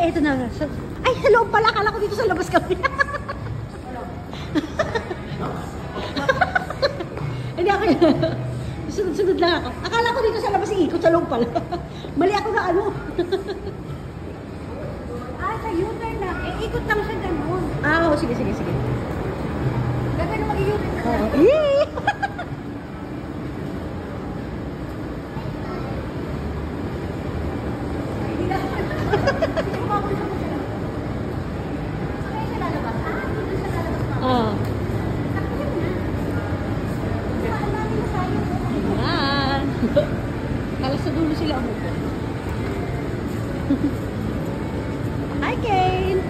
Ay, ito na. Ay, sa loob pala. Akala ko dito sa labas kami. Hindi ako. Sunod-sunod lang ako. Akala ko dito sa labas iikot sa loob pala. Mali ako na ano. Sa U-turn lang. Ikot lang siya ganun. Oo, sige. Gagawin mag-U-turn na siya. Yay! Hindi na. Kumabuli sa siya. Saan siya lalabas? Dito siya lalabas pa. Oo. Sakyan na. Saan namin tayo? Ayan. Kala sa dulo sila umupo. Hi, Kane!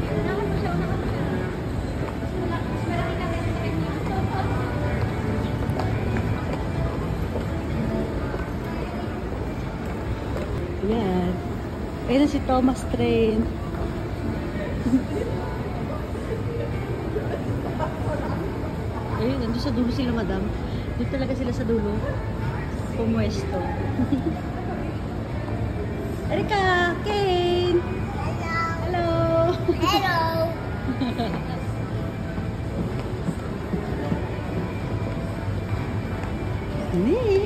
Unahan mo siya. Mas malaki na rin sa kanya. Ayan. Ayan si Thomas Train. Ayun, nandun sa dulo sila, madam. Dito talaga sila sa dulo. Pumuesto. Erika! Kane! Hello! Hello! Ni!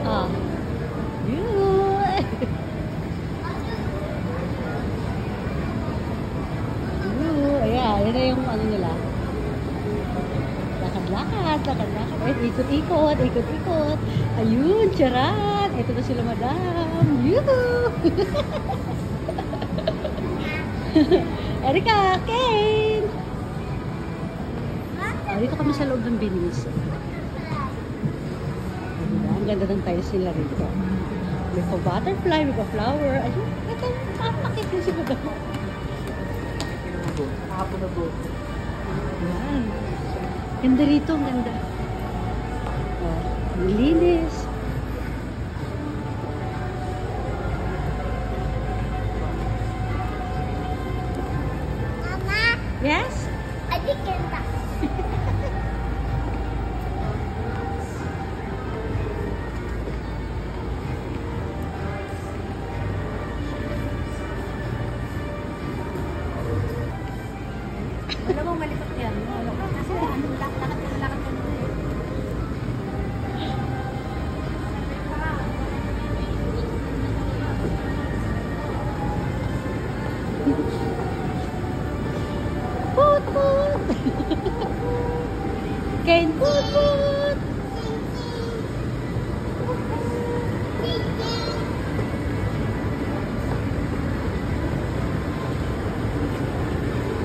Ah. Yun! Ayan, yun na yung ano nila. Lakad-lakad. Ay, ikot-ikot. Ayun, charat. Ito na sila, madam. Yuhu! Erika, Kane! Dito kami sa loob ng Binis. Ang ganda ng tiles nila rito. May pa-butterfly, may pa-flower. Ayun, ito, pakit mo si madam. Hapon na po. Yan. Ganda rito, ang ganda. Oh, linis. Mama, Yes? adik kenta. Wala mong malipat yan. Kasi lakad ka na. Put! Kane, put!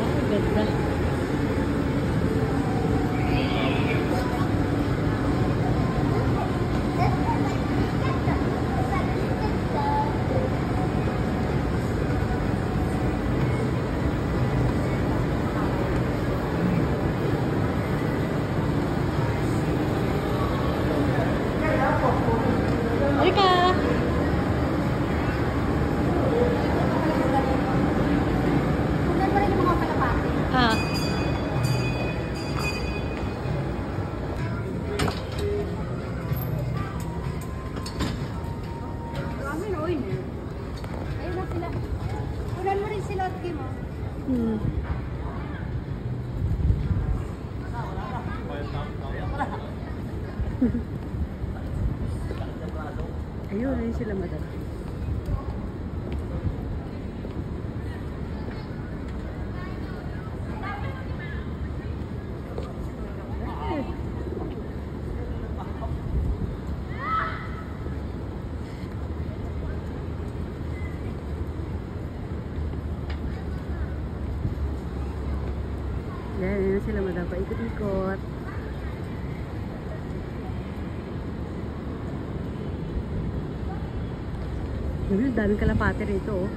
Ah, ganda. Halika! Tignan mo rin yung mga kalapate. Ah. Marami na, oy. Ayun na sila. Kunan mo rin sila at game, oh. Hmm. Ayun sila, madam. Yan sila, madam. Paikot-ikot. Daming kalapate rito, oh.